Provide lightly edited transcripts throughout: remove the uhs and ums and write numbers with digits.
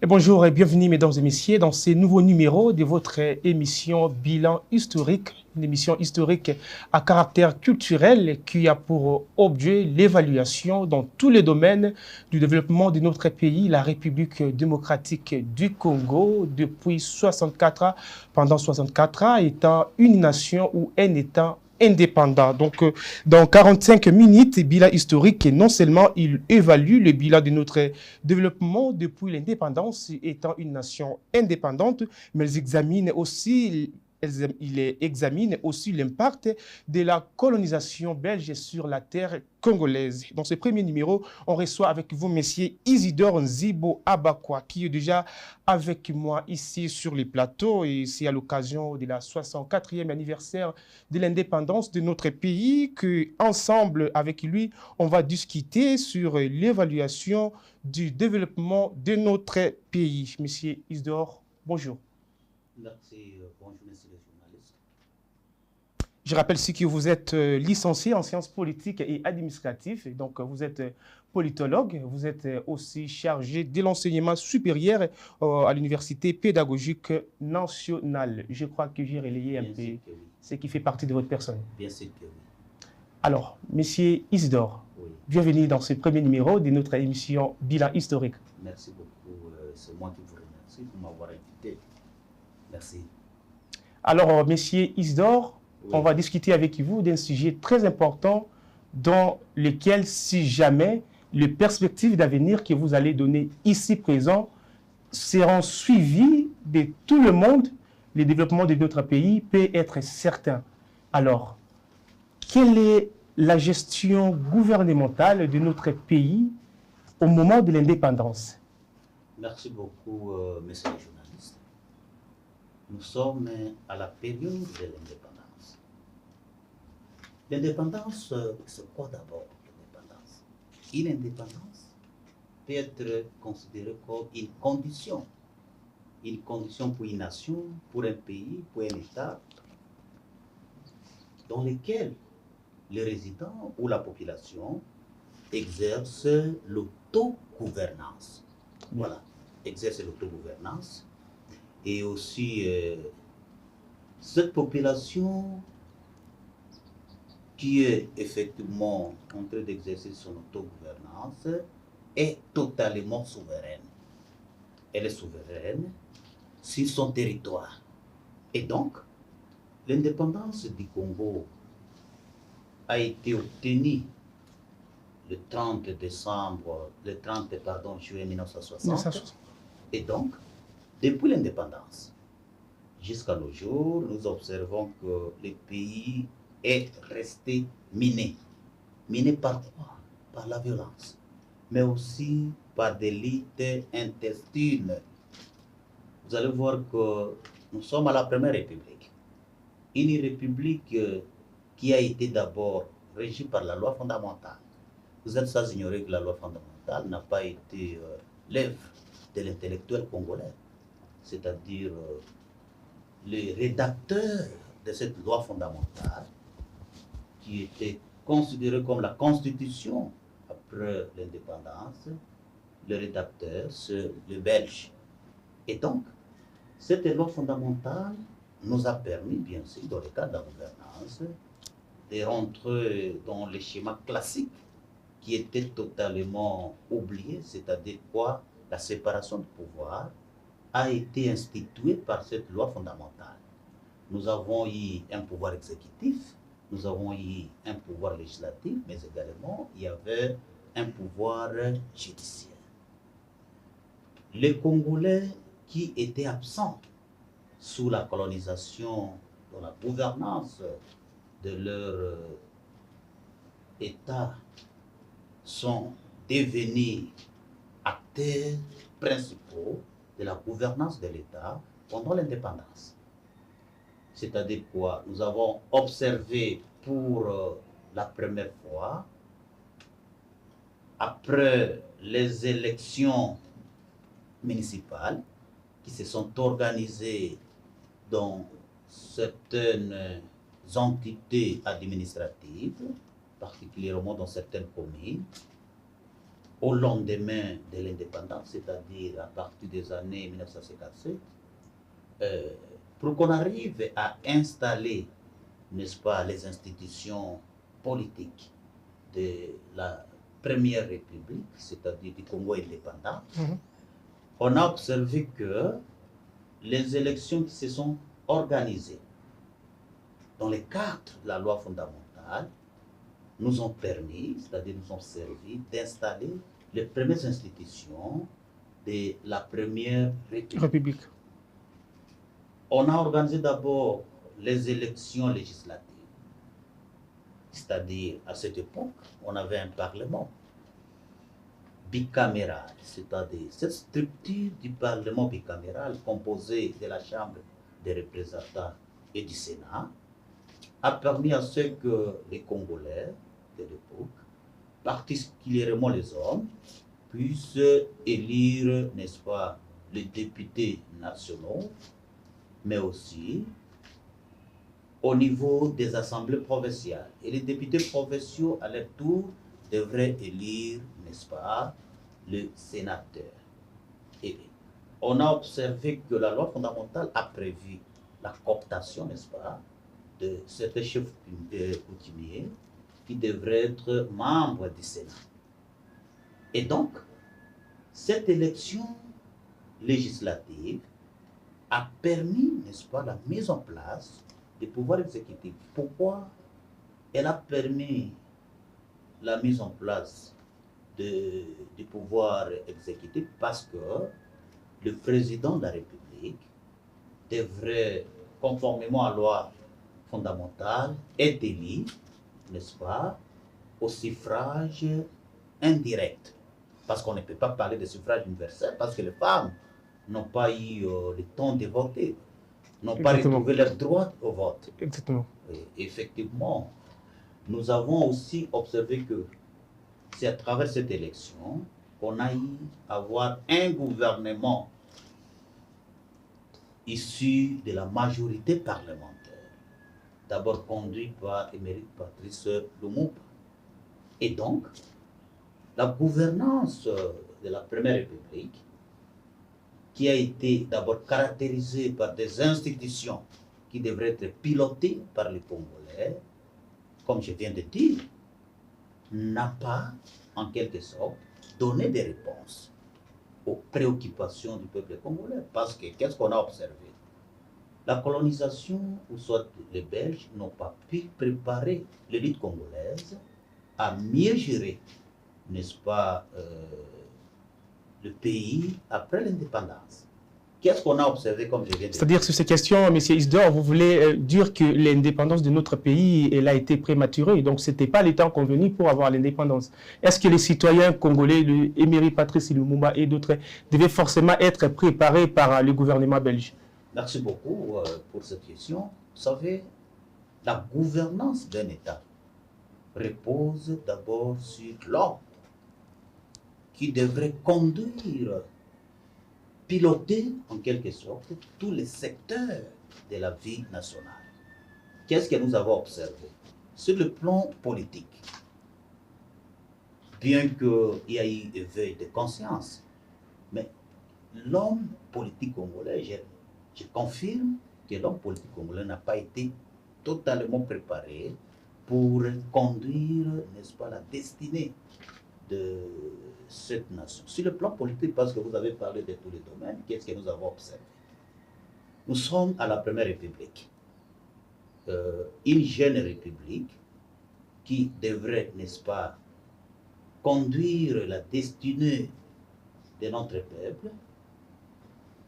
Et bonjour et bienvenue, mesdames et messieurs, dans ce nouveau numéro de votre émission Bilan historique, une émission historique à caractère culturel qui a pour objet l'évaluation dans tous les domaines du développement de notre pays, la République démocratique du Congo, depuis 64 ans, pendant 64 ans, étant une nation ou un État indépendant. Donc, dans 45 minutes, bilan historique, non seulement il évalue le bilan de notre développement depuis l'indépendance, étant une nation indépendante, mais il examine aussi l'impact de la colonisation belge sur la terre congolaise. Dans ce premier numéro, on reçoit avec vous Monsieur Isidore Nzibo Abakwa, qui est déjà avec moi ici sur les plateaux, et c'est à l'occasion de la 64e anniversaire de l'indépendance de notre pays que, ensemble avec lui, on va discuter sur l'évaluation du développement de notre pays. Monsieur Isidore, bonjour. Merci, bonjour, messieurs les journalistes. Je rappelle aussi que vous êtes licencié en sciences politiques et administratives, et donc vous êtes politologue, vous êtes aussi chargé de l'enseignement supérieur à l'Université pédagogique nationale. Je crois que j'ai relayé un Bien peu sûr que oui. ce qui fait partie de votre personne. Bien sûr que oui. Alors, Monsieur Isidore, Oui. bienvenue dans ce premier numéro de notre émission Bilan historique. Merci beaucoup. C'est moi qui vous remercie pour m'avoir invité. Merci. Alors, Monsieur Isidore, Oui. on va discuter avec vous d'un sujet très important dans lequel, si jamais les perspectives d'avenir que vous allez donner ici présent seront suivies de tout le monde, le développement de notre pays peut être certain. Alors, quelle est la gestion gouvernementale de notre pays au moment de l'indépendance? Merci beaucoup, messieurs les journalistes. Nous sommes à la période de l'indépendance. L'indépendance, c'est quoi d'abord l'indépendance? Une indépendance peut être considérée comme une condition pour une nation, pour un pays, pour un État, dans lequel les résidents ou la population exerce l'autogouvernance. Voilà, exerce l'autogouvernance. Et aussi, cette population qui est effectivement en train d'exercer son autogouvernance est totalement souveraine. Elle est souveraine sur son territoire. Et donc, l'indépendance du Congo a été obtenue le 30 juillet 1960. Et donc, depuis l'indépendance jusqu'à nos jours, nous observons que le pays est resté miné. Miné par quoi? Par la violence, mais aussi par des luttes intestines. Vous allez voir que nous sommes à la première république. Une république qui a été d'abord régie par la loi fondamentale. Vous êtes sans ignorer que la loi fondamentale n'a pas été l'œuvre de l'intellectuel congolais, c'est-à-dire les rédacteurs de cette loi fondamentale, qui était considérée comme la constitution après l'indépendance. Le rédacteur, c'est le Belge. Et donc, cette loi fondamentale nous a permis, bien sûr, dans le cadre de la gouvernance, de rentrer dans les schémas classiques qui étaient totalement oubliés, c'est-à-dire quoi? La séparation de pouvoir a été instituée par cette loi fondamentale. Nous avons eu un pouvoir exécutif, nous avons eu un pouvoir législatif, mais également il y avait un pouvoir judiciaire. Les Congolais qui étaient absents sous la colonisation, dans la gouvernance de leur État, sont devenus acteurs principaux de la gouvernance de l'État pendant l'indépendance. C'est-à-dire quoi? Nous avons observé pour la première fois, après les élections municipales qui se sont organisées dans certaines entités administratives, particulièrement dans certaines communes, au lendemain de l'indépendance, c'est-à-dire à partir des années 1957, pour qu'on arrive à installer, n'est-ce pas, les institutions politiques de la Première République, c'est-à-dire du Congo indépendant, on a observé que les élections qui se sont organisées dans le cadre de la loi fondamentale nous ont permis, c'est-à-dire nous ont servi d'installer les premières institutions de la Première République. On a organisé d'abord les élections législatives. C'est-à-dire, à cette époque, on avait un parlement bicaméral, c'est-à-dire cette structure du parlement bicaméral composée de la Chambre des représentants et du Sénat a permis à ce que les Congolais de l'époque, particulièrement les hommes, puissent élire, n'est-ce pas, les députés nationaux, mais aussi au niveau des assemblées provinciales. Et les députés provinciaux, à leur tour, devraient élire, n'est-ce pas, le sénateur. Et on a observé que la loi fondamentale a prévu la cooptation, n'est-ce pas, de certains chefs coutumiers qui devraient être membres du Sénat. Et donc, cette élection législative a permis, n'est-ce pas, la mise en place des pouvoirs exécutifs. Pourquoi elle a permis la mise en place du pouvoir exécutif? Parce que le président de la République devrait, conformément à la loi fondamentale, être élu, n'est-ce pas, au suffrage indirect. Parce qu'on ne peut pas parler de suffrage universel, parce que les femmes n'ont pas eu le temps de voter, n'ont pas retrouvé leur droit au vote. Exactement. Et effectivement, nous avons aussi observé que c'est à travers cette élection qu'on a eu à avoir un gouvernement issu de la majorité parlementaire, d'abord conduit par Émérite Patrice Lumumba. Et donc, la gouvernance de la Première République, qui a été d'abord caractérisée par des institutions qui devraient être pilotées par les Congolais, comme je viens de dire, n'a pas, en quelque sorte, donné des réponses aux préoccupations du peuple congolais. Parce que, qu'est-ce qu'on a observé? La colonisation, ou soit les Belges, n'ont pas pu préparer l'élite congolaise à mieux gérer, n'est-ce pas, le pays après l'indépendance. Qu'est-ce qu'on a observé comme je viens de dire? C'est-à-dire, sur ces questions, M. Isidore, vous voulez dire que l'indépendance de notre pays, elle a été prématurée, donc ce n'était pas le temps convenu pour avoir l'indépendance. Est-ce que les citoyens congolais, Émérite Patrice Lumumba et d'autres, devaient forcément être préparés par le gouvernement belge? Merci beaucoup pour cette question. Vous savez, la gouvernance d'un État repose d'abord sur l'ordre qui devrait conduire, piloter en quelque sorte tous les secteurs de la vie nationale. Qu'est-ce que nous avons observé? Sur le plan politique, bien qu'il y ait eu éveil de conscience, mais l'homme politique congolais, je confirme que l'homme politique congolais n'a pas été totalement préparé pour conduire, n'est-ce pas, la destinée de cette nation. Sur le plan politique, parce que vous avez parlé de tous les domaines, qu'est-ce que nous avons observé? Nous sommes à la Première République, une jeune république qui devrait, n'est-ce pas, conduire la destinée de notre peuple.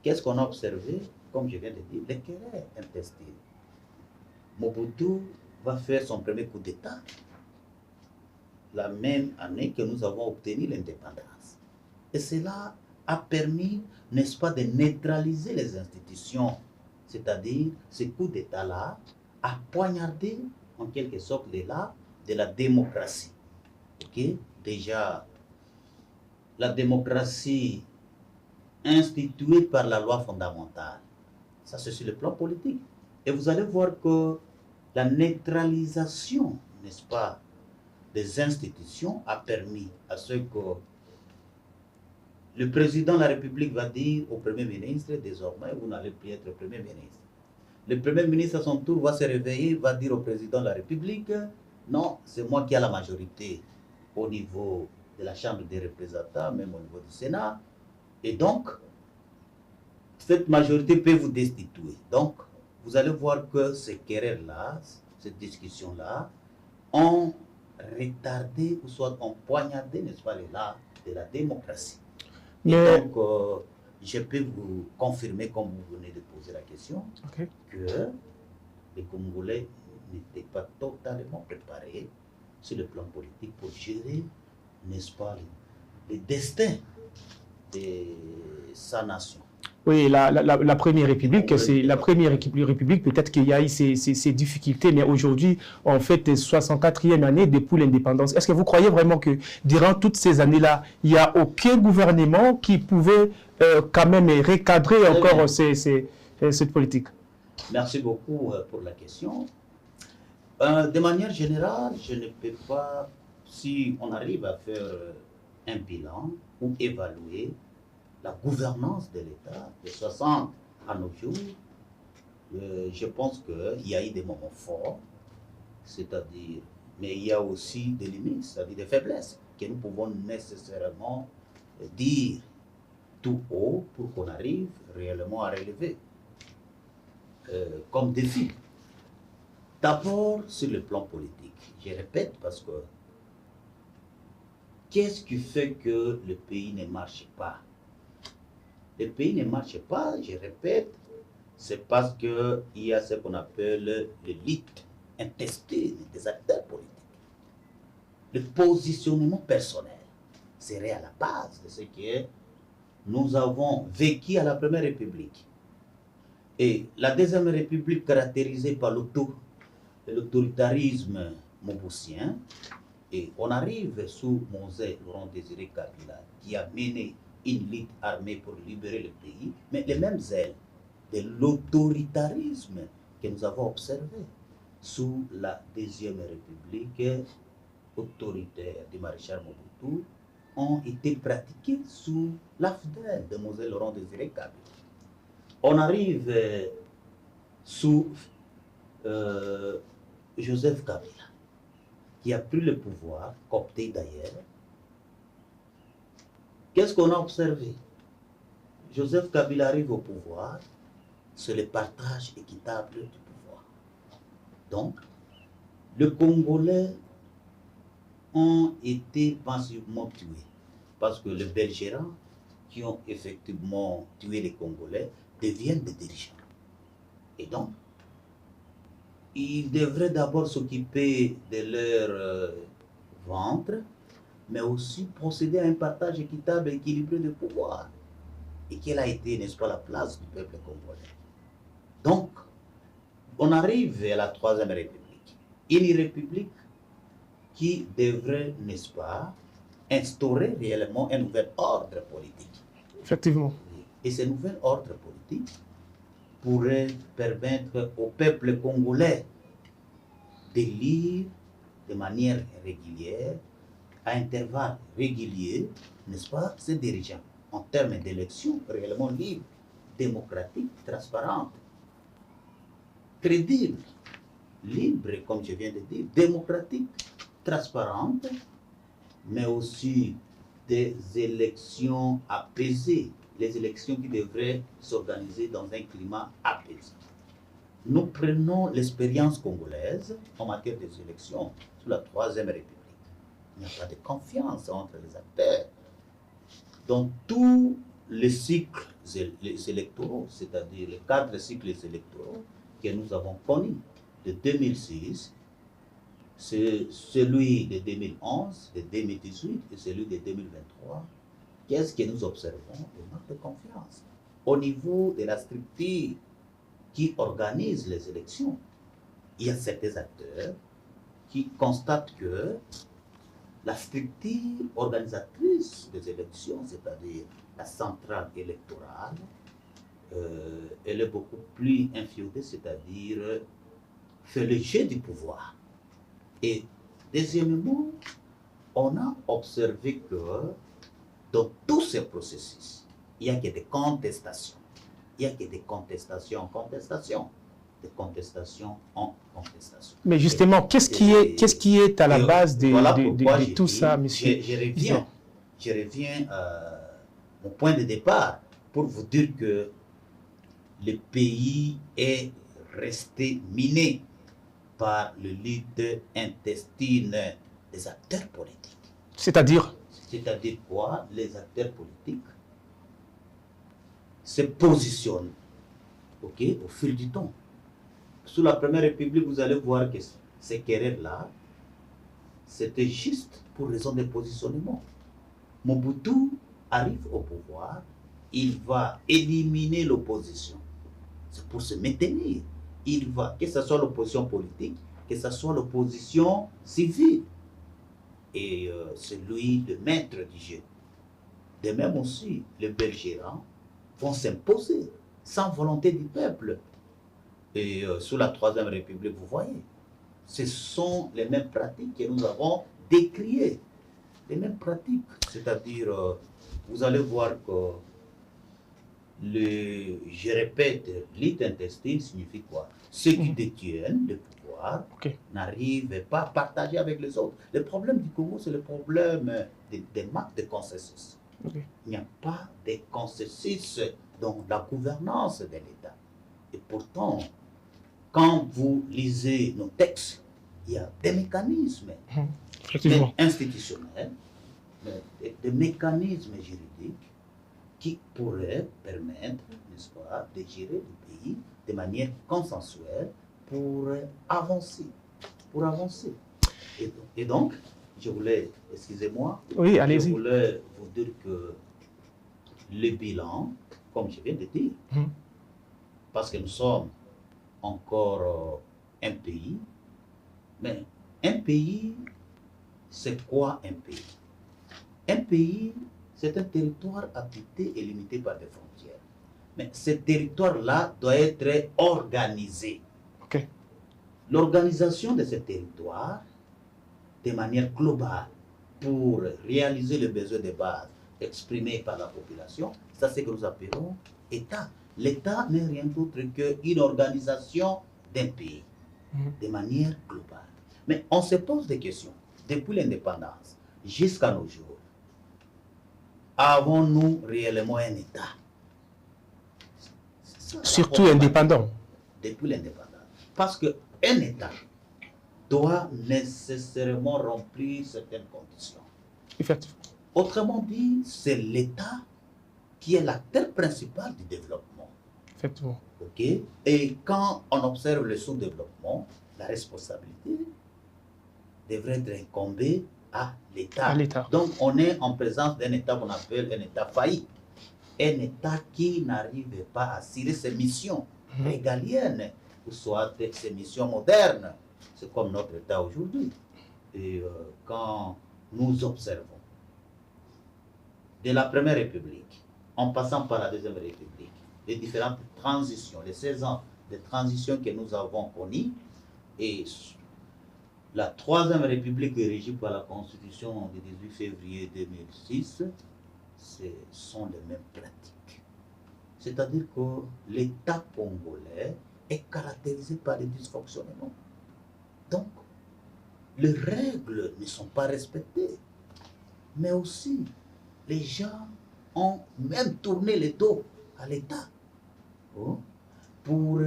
Qu'est-ce qu'on a observé? Comme je viens de dire, les querelles intestines. Mobutu va faire son premier coup d'État la même année que nous avons obtenu l'indépendance. Et cela a permis, n'est-ce pas, de neutraliser les institutions, c'est-à-dire ce coup d'État-là a poignardé en quelque sorte l'élan de la démocratie. Okay? Déjà, la démocratie instituée par la loi fondamentale, ça c'est sur le plan politique. Et vous allez voir que la neutralisation, n'est-ce pas, des institutions a permis à ce que le président de la République va dire au Premier ministre, désormais, vous n'allez plus être Premier ministre. Le Premier ministre, à son tour, va se réveiller, va dire au président de la République, non, c'est moi qui ai la majorité au niveau de la Chambre des représentants, même au niveau du Sénat. Et donc, cette majorité peut vous destituer. Donc, vous allez voir que ces querelles-là, cette discussion-là, ont retardé ou soit ont poignardé, n'est-ce pas, l'art de la démocratie. Et donc, je peux vous confirmer, comme vous venez de poser la question, que les Congolais n'étaient pas totalement préparés sur le plan politique pour gérer, n'est-ce pas, le destin de sa nation. Oui, la Première République, c'est la Première République, peut-être qu'il y a eu ces difficultés, mais aujourd'hui, on fait 64e année depuis l'indépendance. Est-ce que vous croyez vraiment que durant toutes ces années-là, il n'y a aucun gouvernement qui pouvait quand même recadrer encore cette politique? Merci beaucoup pour la question. De manière générale, je ne peux pas, si on arrive à faire un bilan ou évaluer la gouvernance de l'État de 60 à nos jours, je pense qu'il y a eu des moments forts, c'est-à-dire, mais il y a aussi des limites, c'est-à-dire des faiblesses que nous pouvons nécessairement dire tout haut pour qu'on arrive réellement à relever comme défi. D'abord, sur le plan politique, je répète parce que qu'est-ce qui fait que le pays ne marche pas? Le pays ne marche pas, je répète, c'est parce qu'il y a ce qu'on appelle l'élite intestine des acteurs politiques. Le positionnement personnel serait à la base de ce que nous avons vécu à la Première République. Et la Deuxième République, caractérisée par l'autoritarisme mobussien, et on arrive sous Mosè Laurent Désiré Kabila, qui a mené une lutte armée pour libérer le pays, mais les mêmes ailes de l'autoritarisme que nous avons observé sous la Deuxième République autoritaire du maréchal Mobutu ont été pratiquées sous l'AFDEL de Mosè Laurent Désiré Kabila. On arrive sous Joseph Kabila, qui a pris le pouvoir, coopté d'ailleurs. Qu'est-ce qu'on a observé? Joseph Kabila arrive au pouvoir, c'est le partage équitable du pouvoir. Donc, les Congolais ont été massivement tués, parce que les belligérants qui ont effectivement tué les Congolais deviennent des dirigeants. Et donc, ils devraient d'abord s'occuper de leur ventre, mais aussi procéder à un partage équitable et équilibré de pouvoir. Et quelle a été, n'est-ce pas, la place du peuple congolais? Donc, on arrive à la Troisième République. Une république qui devrait, n'est-ce pas, instaurer réellement un nouvel ordre politique. Effectivement. Et ce nouvel ordre politique pourrait permettre au peuple congolais d'élire de manière régulière, à intervalles réguliers, n'est-ce pas, ces dirigeants, en termes d'élections réellement libres, démocratiques, transparentes, crédibles, libres, comme je viens de dire, démocratiques, transparentes, mais aussi des élections apaisées, les élections qui devraient s'organiser dans un climat apaisé. Nous prenons l'expérience congolaise en matière des élections sous la Troisième République. Il n'y a pas de confiance entre les acteurs. Dans tous les cycles électoraux, c'est-à-dire les 4 cycles électoraux que nous avons connus de 2006, c'est celui de 2011, de 2018 et celui de 2023. Qu'est-ce que nous observons? Un manque de confiance au niveau de la structure qui organise les élections. Il y a certains acteurs qui constatent que la structure organisatrice des élections, c'est-à-dire la centrale électorale, elle est beaucoup plus inféodée, c'est-à-dire fait le jeu du pouvoir. Et deuxièmement, on a observé que Dans tous ces processus, il n'y a que des contestations. Il n'y a que des contestations en contestation. Des contestations en contestation. Mais justement, qu'est-ce qui est à la base de tout ça, monsieur? Je reviens à mon point de départ pour vous dire que le pays est resté miné par le lutte intestine des acteurs politiques. C'est-à-dire? C'est-à-dire quoi? Les acteurs politiques se positionnent, ok, au fil du temps. Sous la Première République, vous allez voir que ces querelles-là, c'était juste pour raison de positionnement. Mobutu arrive au pouvoir, il va éliminer l'opposition. C'est pour se maintenir. Il va, que ce soit l'opposition politique, que ce soit l'opposition civile. Et c'est lui le maître du jeu. De même aussi, les belgérants vont s'imposer sans volonté du peuple. Et sous la Troisième République, vous voyez, ce sont les mêmes pratiques que nous avons décriées. Les mêmes pratiques. C'est-à-dire, vous allez voir que je répète, lutte intestine signifie quoi? Ceux qui détiennent le pouvoir n'arrivent pas à partager avec les autres. Le problème du Congo, c'est le problème des manques de consensus. Il n'y a pas de consensus dans la gouvernance de l'État. Et pourtant, quand vous lisez nos textes, il y a des mécanismes institutionnels, des mécanismes juridiques qui pourraient permettre, n'est-ce pas, de gérer le pays de manière consensuelle pour avancer. Et donc, je voulais, excusez-moi, je voulais vous dire que le bilan, comme je viens de dire, parce que nous sommes encore un pays, mais un pays, c'est quoi un pays? Un pays, c'est un territoire habité et limité par des frontières. Mais ce territoire-là doit être organisé. L'organisation de ce territoire, de manière globale, pour réaliser les besoins de base exprimés par la population, c'est ce que nous appelons État. L'État n'est rien d'autre qu'une organisation d'un pays, de manière globale. Mais on se pose des questions. Depuis l'indépendance jusqu'à nos jours, avons-nous réellement un État? Surtout indépendant. Depuis l'indépendance. Parce qu'un État doit nécessairement remplir certaines conditions. Effectivement. Autrement dit, c'est l'État qui est l'acteur principal du développement. Effectivement. Et quand on observe le sous-développement, la responsabilité devrait être incombée à l'État. Donc, on est en présence d'un État qu'on appelle un État failli. Un État qui n'arrive pas à assurer ses missions régaliennes, ou soit ses missions modernes. C'est comme notre État aujourd'hui. Et quand nous observons de la Première République, en passant par la Deuxième République, les différentes transitions, les 16 ans de transition que nous avons connus, et la Troisième République est régie par la Constitution du 18 février 2006, ce sont les mêmes pratiques. C'est-à-dire que l'État congolais est caractérisé par des dysfonctionnements. Donc, les règles ne sont pas respectées. Mais aussi, les gens ont même tourné le dos à l'État pour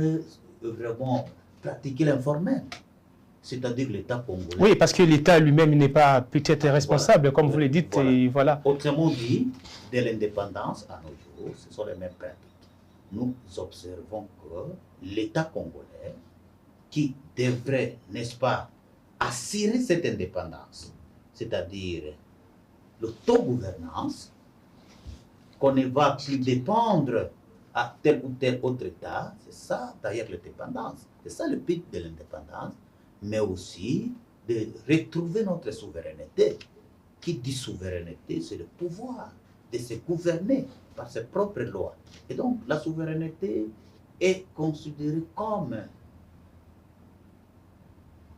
vraiment pratiquer l'informel. C'est-à-dire l'État congolais. Oui, parce que l'État lui-même n'est pas peut-être responsable, comme vous le dites. Et voilà. Autrement dit, de l'indépendance à nos jours, ce sont les mêmes pratiques. Nous observons que l'État congolais, qui devrait, n'est-ce pas, assurer cette indépendance, c'est-à-dire l'autogouvernance, qu'on ne va plus dépendre à tel ou tel autre État, c'est ça d'ailleurs l'indépendance, c'est ça le but de l'indépendance, mais aussi de retrouver notre souveraineté. Qui dit souveraineté, c'est le pouvoir de se gouverner par ses propres lois. Et donc la souveraineté est considérée comme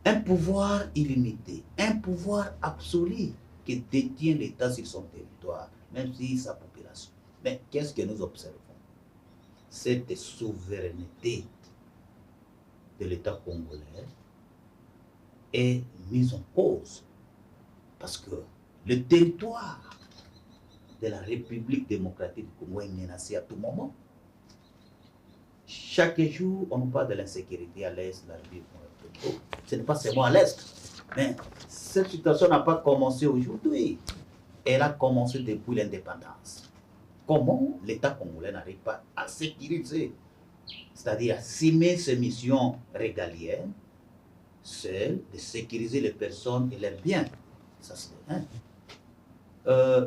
un pouvoir illimité, un pouvoir absolu que détient l'État sur son territoire. même si sa population. Mais qu'est-ce que nous observons? Cette souveraineté de l'État congolais est mise en cause parce que le territoire de la République démocratique du Congo est menacé à tout moment. Chaque jour, on nous parle de l'insécurité à l'est, la République. Ce n'est pas seulement à l'est, mais cette situation n'a pas commencé aujourd'hui. Elle a commencé depuis l'indépendance. Comment l'État congolais n'arrive pas à sécuriser, c'est-à-dire à assumer ses missions régaliennes, celle de sécuriser les personnes et leurs biens. Ça, c'est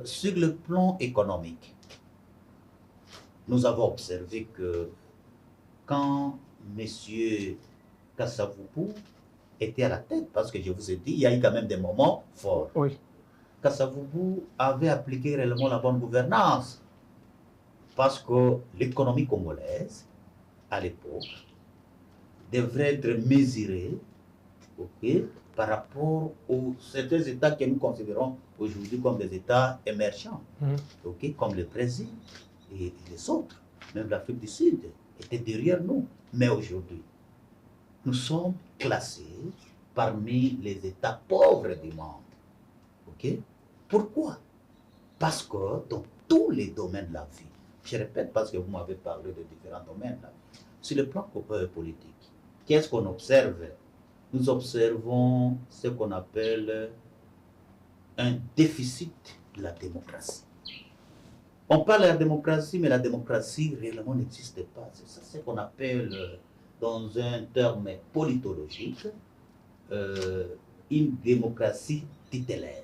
sur le plan économique, nous avons observé que quand M. Kasavubu était à la tête, parce que je vous ai dit, il y a eu quand même des moments forts. Oui. Kasavubu avait appliqué réellement la bonne gouvernance, parce que l'économie congolaise, à l'époque, devrait être mesurée, par rapport aux certains États que nous considérons aujourd'hui comme des États émergents, comme le Brésil et les autres, même l'Afrique du Sud, étaient derrière nous. Mais aujourd'hui, nous sommes classés parmi les États pauvres du monde. Pourquoi? Parce que dans tous les domaines de la vie, je répète parce que vous m'avez parlé de différents domaines, là, sur le plan politique, qu'est-ce qu'on observe? Nous observons ce qu'on appelle un déficit de la démocratie. On parle de la démocratie, mais la démocratie réellement n'existe pas. C'est ça ce qu'on appelle, dans un terme politologique, une démocratie tutélaire,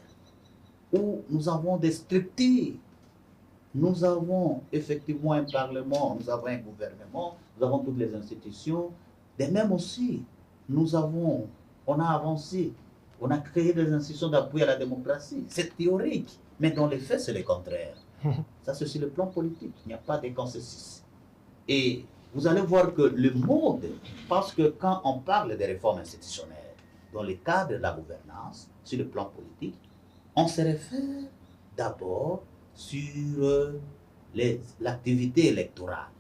où nous avons des structures. Nous avons effectivement un parlement, nous avons un gouvernement, nous avons toutes les institutions, de même aussi. On a avancé, on a créé des institutions d'appui à la démocratie. C'est théorique, mais dans les faits, c'est le contraire. Ça, c'est sur le plan politique. Il n'y a pas de consensus. Et vous allez voir que le monde, parce que quand on parle des réformes institutionnelles, dans le cadre de la gouvernance, sur le plan politique, on se réfère d'abord sur l'activité électorale.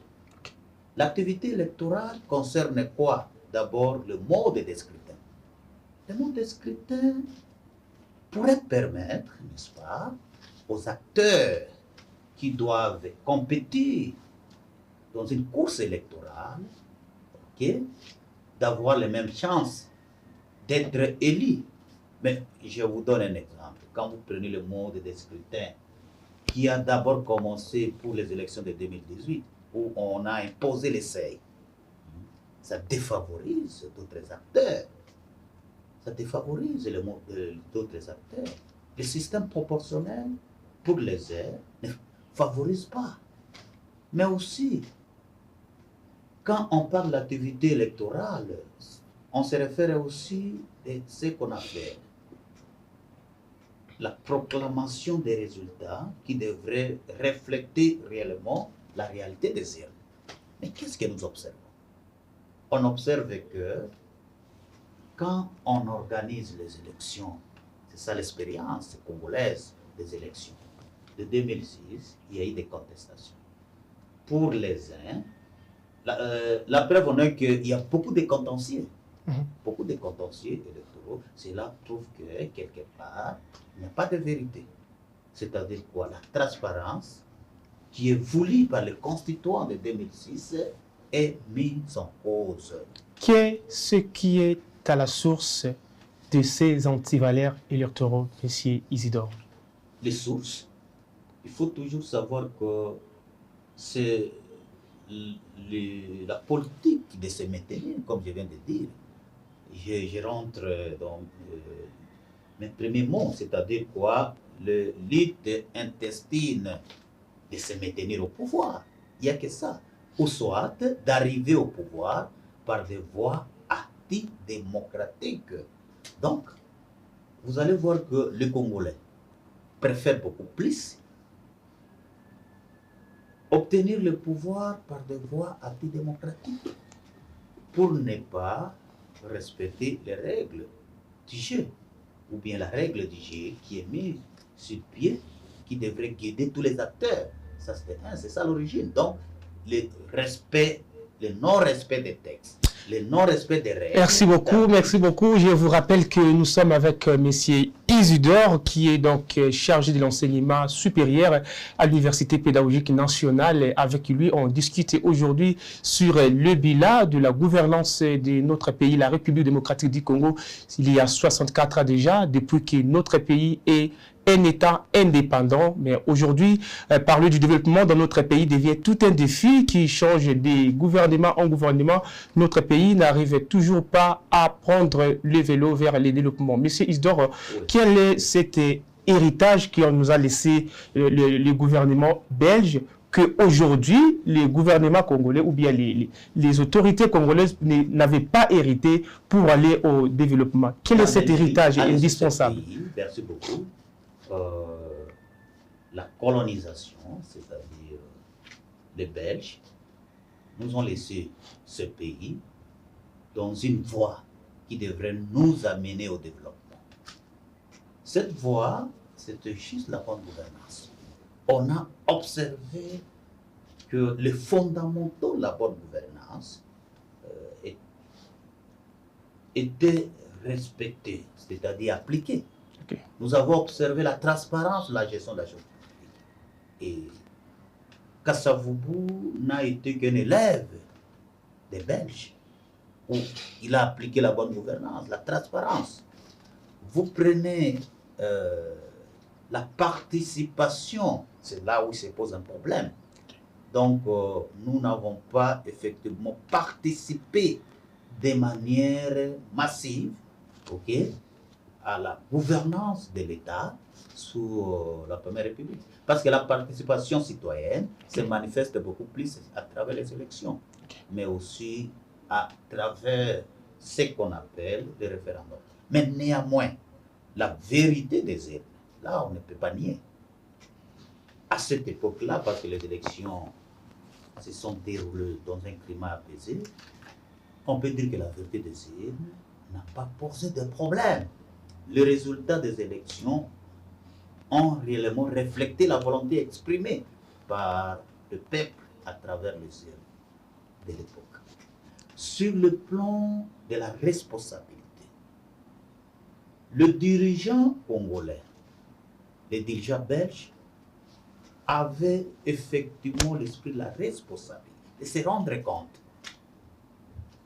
L'activité électorale concerne quoi? D'abord, le mode de scrutin. Le mode de scrutin pourrait permettre, n'est-ce pas, aux acteurs qui doivent compétir dans une course électorale, d'avoir les mêmes chances d'être élus. Mais je vous donne un exemple. Quand vous prenez le mode de scrutin qui a d'abord commencé pour les élections de 2018, où on a imposé les seuils, ça défavorise d'autres acteurs. Ça défavorise d'autres acteurs. Le système proportionnel pour les airs ne favorise pas. Mais aussi, quand on parle d'activité électorale, on se réfère aussi à ce qu'on appelle la proclamation des résultats qui devraient refléter réellement la réalité des urnes. Mais qu'est-ce que nous observons? On observe que quand on organise les élections, c'est ça l'expérience congolaise des élections, de 2006, il y a eu des contestations. Pour les uns, la preuve en est qu'il y a beaucoup de contentieux. Beaucoup de contentieux électoraux. Cela prouve que, quelque part, il n'y a pas de vérité. C'est-à-dire quoi? La transparence qui est voulue par les constituants de 2006 est mise en cause. Qu'est-ce qui est à la source de ces antivaleurs électoraux, M. Isidore? Les sources, il faut toujours savoir que c'est la politique de se maintenir, comme je viens de dire. Je rentre dans mes premiers mots, c'est-à-dire quoi? Le lutte intestine de se maintenir au pouvoir. Il n'y a que ça. Ou soit d'arriver au pouvoir par des voies antidémocratiques. Donc, vous allez voir que le Congolais préfère beaucoup plus obtenir le pouvoir par des voies antidémocratiques pour ne pas respecter les règles du jeu, ou bien la règle du jeu qui est mise sur pied qui devrait guider tous les acteurs. Ça, c'est ça l'origine. Donc, le non-respect des textes, le non-respect des règles. Merci beaucoup, merci beaucoup. Je vous rappelle que nous sommes avec Monsieur Isidore, qui est donc chargé de l'enseignement supérieur à l'Université pédagogique nationale. Avec lui, on discute aujourd'hui sur le bilan de la gouvernance de notre pays, la République démocratique du Congo. Il y a 64 ans déjà, depuis que notre pays est un État indépendant, mais aujourd'hui, parler du développement dans notre pays devient tout un défi qui change de gouvernement en gouvernement. Notre pays n'arrive toujours pas à prendre le vélo vers le développement. Monsieur Isidore, quel est cet héritage qu'on nous a laissé le gouvernement belge, qu'aujourd'hui, les gouvernements congolais ou bien les autorités congolaises n'avaient pas hérité pour aller au développement? Quel est cet héritage indispensable? Merci beaucoup. La colonisation, c'est-à-dire les Belges, nous ont laissé ce pays dans une voie qui devrait nous amener au développement. Cette voie, c'était juste la bonne gouvernance. On a observé que les fondamentaux de la bonne gouvernance étaient respectés, c'est-à-dire appliqués. Okay. Nous avons observé la transparence de la gestion de la chose publique. Et Kasavubu n'a été qu'un élève des Belges, où il a appliqué la bonne gouvernance, la transparence. Vous prenez la participation, c'est là où se pose un problème. Donc, nous n'avons pas effectivement participé de manière massive, ok, à la gouvernance de l'État sous la Première République. Parce que la participation citoyenne se manifeste beaucoup plus à travers les élections, mais aussi à travers ce qu'on appelle les référendums. Mais néanmoins, la vérité des urnes, là, on ne peut pas nier. À cette époque-là, parce que les élections se sont déroulées dans un climat apaisé, on peut dire que la vérité des urnes n'a pas posé de problème. Les résultats des élections ont réellement reflété la volonté exprimée par le peuple à travers les urnes de l'époque. Sur le plan de la responsabilité, le dirigeant congolais, les dirigeants belges, avaient effectivement l'esprit de la responsabilité, de se rendre compte.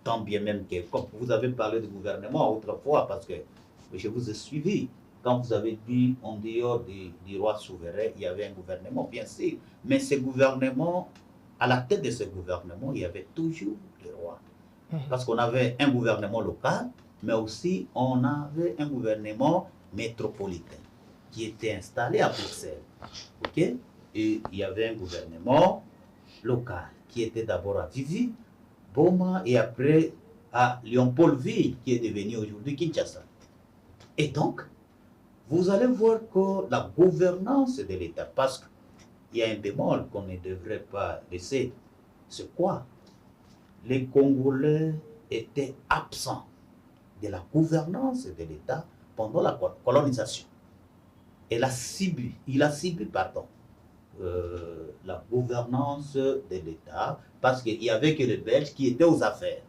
Tant bien même que, comme vous avez parlé de gouvernement autrefois, parce que je vous ai suivi, quand vous avez dit en dehors du roi souverain, il y avait un gouvernement, bien sûr, mais ce gouvernement, à la tête de ce gouvernement, il y avait toujours le roi. Parce qu'on avait un gouvernement local, mais aussi on avait un gouvernement métropolitain qui était installé à Bruxelles. Okay? Et il y avait un gouvernement local qui était d'abord à Vivi, Boma et après à Léopoldville, qui est devenu aujourd'hui Kinshasa. Et donc, vous allez voir que la gouvernance de l'État, parce qu'il y a un bémol qu'on ne devrait pas laisser, c'est quoi? Les Congolais étaient absents de la gouvernance de l'État pendant la colonisation. Il a subi la gouvernance de l'État parce qu'il n'y avait que les Belges qui étaient aux affaires.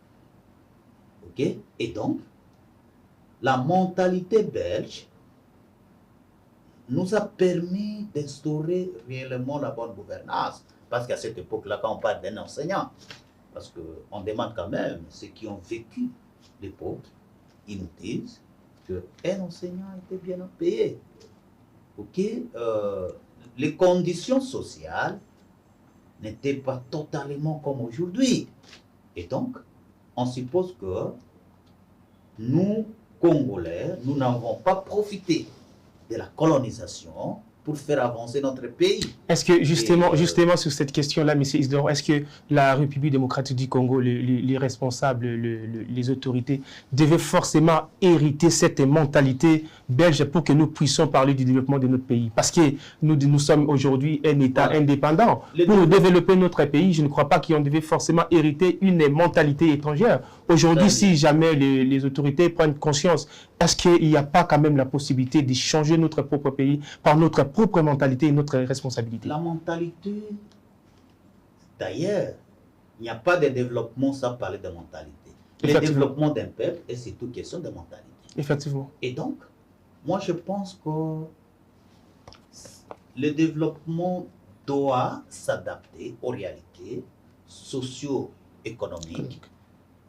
Okay? Et donc, la mentalité belge nous a permis d'instaurer réellement la bonne gouvernance. Parce qu'à cette époque-là, quand on parle d'un enseignant, parce qu'on demande quand même ceux qui ont vécu l'époque, ils nous disent qu'un enseignant était bien payé. Ok, les conditions sociales n'étaient pas totalement comme aujourd'hui. Et donc, on suppose que nous, Congolais, nous n'avons pas profité de la colonisation pour faire avancer notre pays. Est-ce que justement sur cette question-là, M. Isidore, est-ce que la République démocratique du Congo, les responsables, les autorités devaient forcément hériter cette mentalité belge pour que nous puissions parler du développement de notre pays? Parce que nous sommes aujourd'hui un État indépendant. Pour développer notre pays, je ne crois pas qu'on devait forcément hériter une mentalité étrangère. Aujourd'hui, si jamais les autorités prennent conscience, est-ce qu'il n'y a pas quand même la possibilité de changer notre propre pays par notre propre mentalité et notre responsabilité. La mentalité, d'ailleurs, il n'y a pas de développement sans parler de mentalité. Le développement d'un peuple est surtout question de mentalité. Effectivement. Et donc, moi je pense que le développement doit s'adapter aux réalités socio-économiques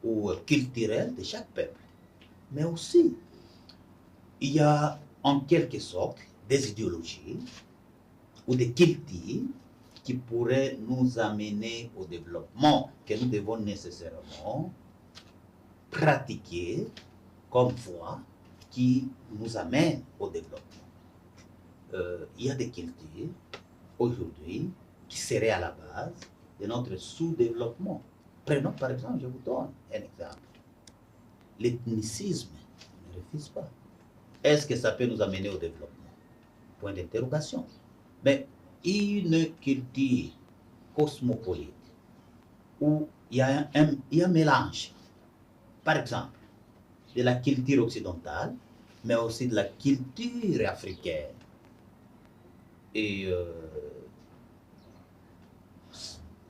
ou culturelles de chaque peuple. Mais aussi, il y a en quelque sorte des idéologies ou des cultures qui pourraient nous amener au développement que nous devons nécessairement pratiquer comme voie qui nous amène au développement. Il y a des cultures aujourd'hui qui seraient à la base de notre sous-développement. Prenons par exemple, je vous donne un exemple. L'ethnicisme, ne refuse pas. Est-ce que ça peut nous amener au développement? Point d'interrogation. Mais une culture cosmopolite où il y a un mélange, par exemple, de la culture occidentale, mais aussi de la culture africaine. Et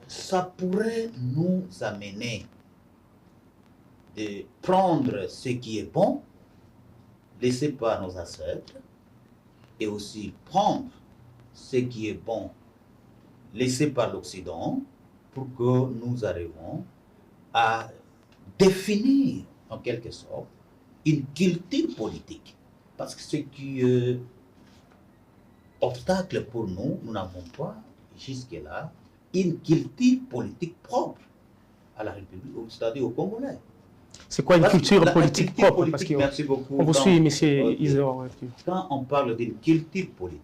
ça pourrait nous amener de prendre ce qui est bon, laissé par nos ancêtres, et aussi prendre ce qui est bon, laissé par l'Occident, pour que nous arrivions à définir, en quelque sorte, une culture politique. Parce que ce qui est obstacle pour nous, nous n'avons pas, jusque-là, une culture politique propre à la République, c'est-à-dire au Congolais. C'est quoi une culture politique propre? Parce que merci beaucoup. On vous suit, M. Isidore. Quand on parle d'une culture politique,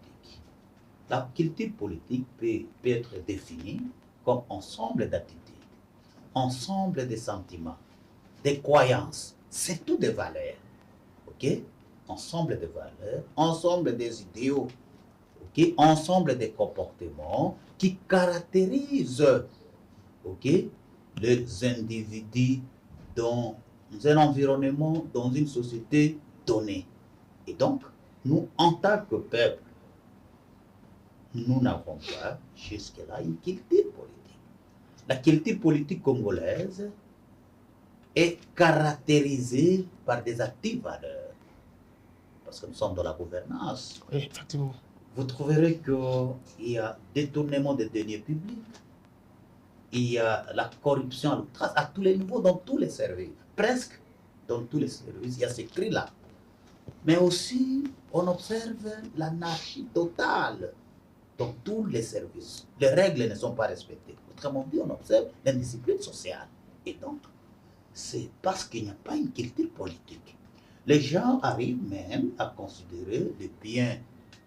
la culture politique peut être définie comme ensemble d'attitudes, ensemble de sentiments, des croyances, c'est tout des valeurs. Ok? Ensemble de valeurs, ensemble des idéaux, ok? Ensemble des comportements qui caractérisent, ok, les individus dans un environnement, dans une société donnée. Et donc, nous, en tant que peuple, nous n'avons pas jusque-là une culture politique. La culture politique congolaise est caractérisée par des actives valeurs. Parce que nous sommes dans la gouvernance. Oui, effectivement. Vous trouverez qu'il y a détournement des deniers publics, il y a la corruption à l'outrance à tous les niveaux, dans tous les services. Presque dans tous les services, il y a ces cris-là. Mais aussi, on observe l'anarchie totale dans tous les services. Les règles ne sont pas respectées. Autrement dit, on observe l'indiscipline sociale. Et donc, c'est parce qu'il n'y a pas une culture politique. Les gens arrivent même à considérer les biens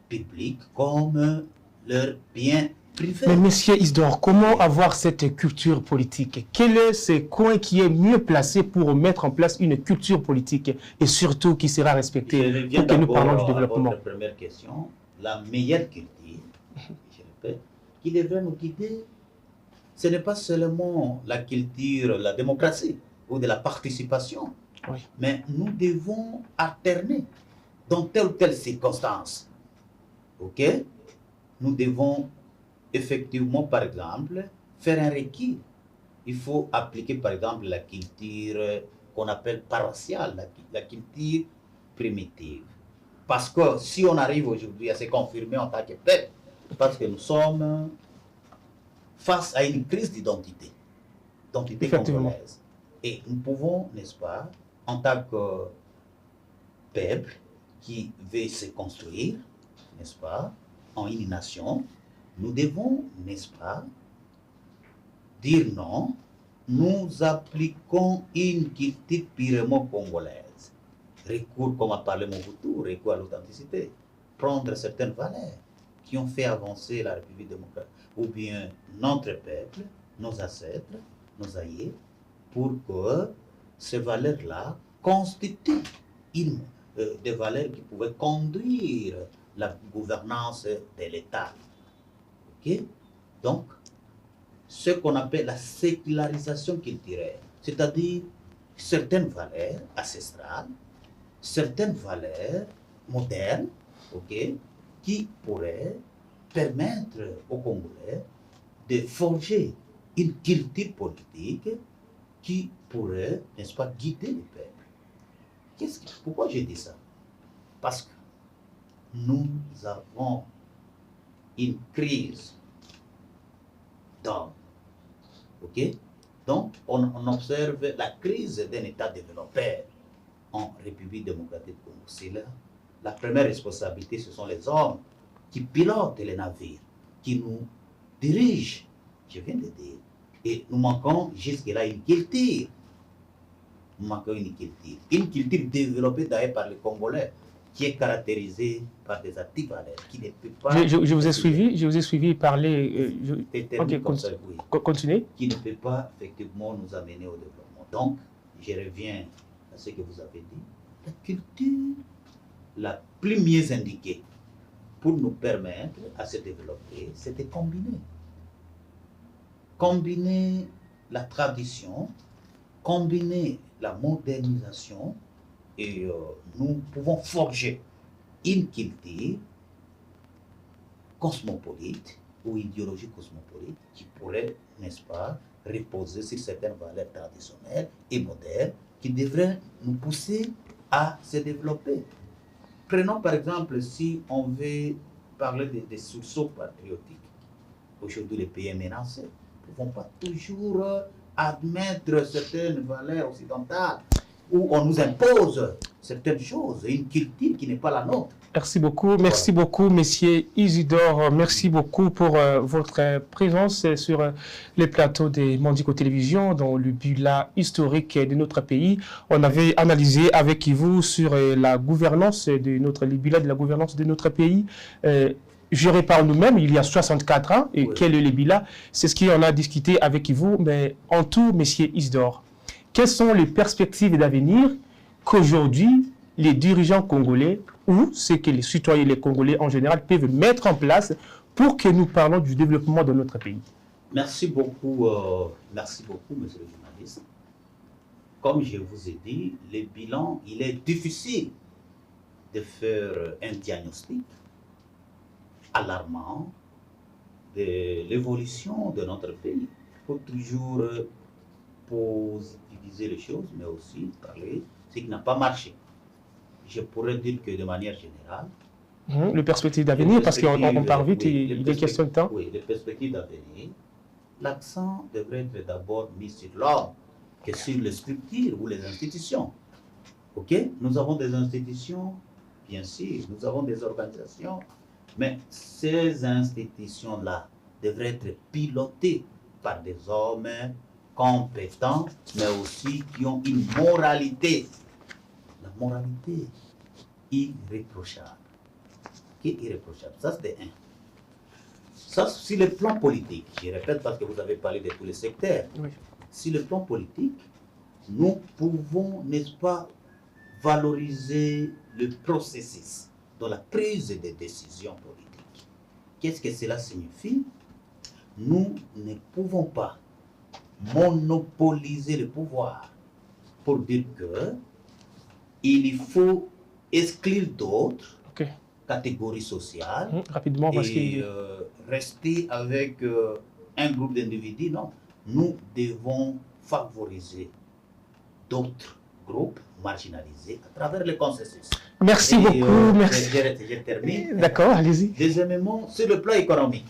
publics comme leurs biens privés. Mais monsieur Isidore, comment avoir cette culture politique? Quel est ce coin qui est mieux placé pour mettre en place une culture politique et surtout qui sera respectée pour que nous parlons du développement? Votre première question, la meilleure culture, je répète, qui devrait nous guider, ce n'est pas seulement la culture, la démocratie ou de la participation, oui, mais nous devons alterner dans telle ou telle circonstance. Ok? Nous devons effectivement, par exemple, faire un requis. Il faut appliquer, par exemple, la culture qu'on appelle paroissiale, la culture primitive. Parce que si on arrive aujourd'hui à se confirmer en tant que peuple, parce que nous sommes face à une crise d'identité congolaise. Et nous pouvons, n'est-ce pas, en tant que peuple qui veut se construire, n'est-ce pas, en une nation, nous devons, n'est-ce pas, dire non, nous appliquons une culture purement congolaise. Recours, comme a parlé Mobutu, recours à l'authenticité. Prendre certaines valeurs qui ont fait avancer la République démocratique, ou bien notre peuple, nos ancêtres, nos aïeux, pour que ces valeurs-là constituent des valeurs qui pouvaient conduire la gouvernance de l'État. Okay? Donc, ce qu'on appelle la sécularisation culturelle, c'est-à-dire certaines valeurs ancestrales, certaines valeurs modernes, okay, qui pourrait permettre aux Congolais de forger une culture politique qui pourrait, n'est-ce pas, guider le peuple. Pourquoi je dis ça? Parce que nous avons une crise d'hommes. Ok? Donc, on observe la crise d'un État développé en République démocratique du Congo. C'est là. La première responsabilité, ce sont les hommes qui pilotent les navires, qui nous dirigent, je viens de dire. Et nous manquons jusque-là une culture. Nous manquons une culture. Une culture développée d'ailleurs par les Congolais, qui est caractérisée par des actifs valeurs, qui ne peut pas... Je vous ai suivi parler... Continuez. Qui ne peut pas effectivement nous amener au développement. Donc, je reviens à ce que vous avez dit. La culture la plus mieux indiquée pour nous permettre à se développer, c'est de combiner. Combiner la tradition, combiner la modernisation, et nous pouvons forger une culture cosmopolite ou idéologie cosmopolite qui pourrait, n'est-ce pas, reposer sur certaines valeurs traditionnelles et modernes qui devraient nous pousser à se développer. Prenons par exemple, si on veut parler des sursauts patriotiques. Aujourd'hui, les pays menacés ne pouvons pas toujours admettre certaines valeurs occidentales où on nous impose certaines choses, une culture qui n'est pas la nôtre. Merci beaucoup, Monsieur Isidore. Merci beaucoup pour votre présence sur les plateaux des Mondico Télévision dans le bilan historique de notre pays. On avait analysé avec vous sur la gouvernance de notre bilan de la gouvernance de notre pays. Géré par nous-mêmes il y a 64 ans. Et quel est le bilan? C'est ce qu'on a discuté avec vous. Mais en tout, Monsieur Isidore, quelles sont les perspectives d'avenir qu'aujourd'hui les dirigeants congolais ou ce que les citoyens, les Congolais en général, peuvent mettre en place pour que nous parlons du développement de notre pays? Merci beaucoup, monsieur le journaliste. Comme je vous ai dit, le bilan, il est difficile de faire un diagnostic alarmant de l'évolution de notre pays. Il faut toujours positiviser les choses, mais aussi parler de ce qui n'a pas marché. Je pourrais dire que de manière générale... les perspectives d'avenir, parce qu'on part vite, il est question de temps. Oui, les perspectives d'avenir. L'accent devrait être d'abord mis sur l'homme que sur les structures ou les institutions. Ok? Nous avons des institutions, bien sûr, nous avons des organisations, mais ces institutions-là devraient être pilotées par des hommes compétents, mais aussi qui ont une moralité. La moralité irréprochable. Qui est irréprochable? Ça, c'est un. Ça, sur le plan politique, je répète parce que vous avez parlé de tous les secteurs. Oui. Sur le plan politique, nous pouvons, n'est-ce pas, valoriser le processus dans la prise de décisions politiques. Qu'est-ce que cela signifie? Nous ne pouvons pas monopoliser le pouvoir pour dire que il faut exclure d'autres catégories sociales rapidement parce et rester avec un groupe d'individus. Non, nous devons favoriser d'autres groupes marginalisés à travers le consensus. Merci beaucoup. Merci. Je termine. D'accord, allez-y. Deuxièmement, sur le plan économique,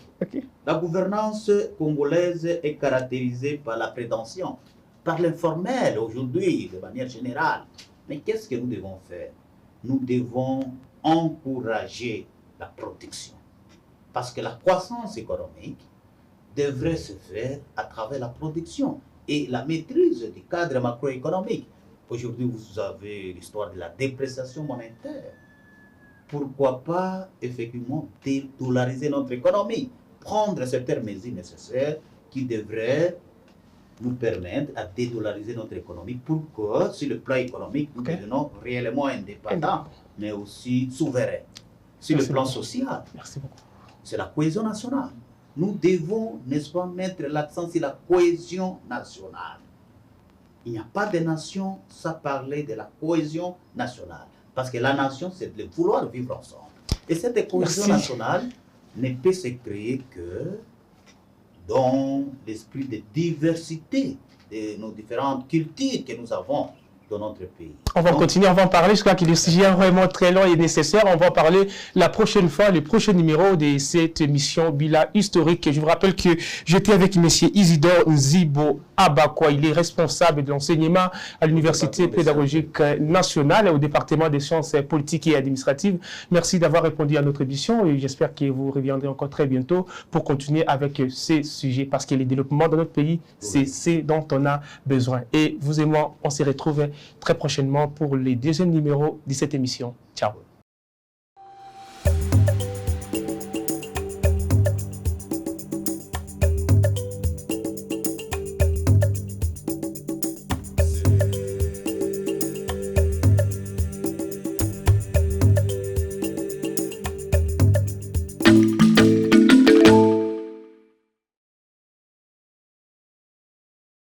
la gouvernance congolaise est caractérisée par la prétention, par l'informel aujourd'hui, de manière générale. Mais qu'est-ce que nous devons faire? Nous devons encourager la production. Parce que la croissance économique devrait se faire à travers la production et la maîtrise du cadre macroéconomique. Aujourd'hui, vous avez l'histoire de la dépréciation monétaire. Pourquoi pas, effectivement, dédollariser notre économie, prendre certaines mesures nécessaires qui devraient nous permettre à dédollariser notre économie pour que, sur le plan économique, nous devenons réellement indépendants, mais aussi souverains. Sur le plan social, c'est la cohésion nationale. Nous devons, n'est-ce pas, mettre l'accent sur la cohésion nationale. Il n'y a pas de nation sans parler de la cohésion nationale. Parce que la nation, c'est de vouloir vivre ensemble. Et cette cohésion nationale ne peut se créer que dans l'esprit de diversité de nos différentes cultures que nous avons dans notre pays. On va continuer, on va en parler. Je crois que le sujet est vraiment très long et nécessaire. On va en parler la prochaine fois, le prochain numéro de cette émission Bilan historique. Je vous rappelle que j'étais avec M. Isidore Nzibo Abakwa. Il est responsable de l'enseignement à l'Université pédagogique nationale au département des sciences politiques et administratives. Merci d'avoir répondu à notre émission et j'espère que vous reviendrez encore très bientôt pour continuer avec ces sujets parce que le développement de notre pays, c'est ce dont on a besoin. Et vous et moi, on se retrouve très prochainement pour les deuxièmes numéros de cette émission. Ciao.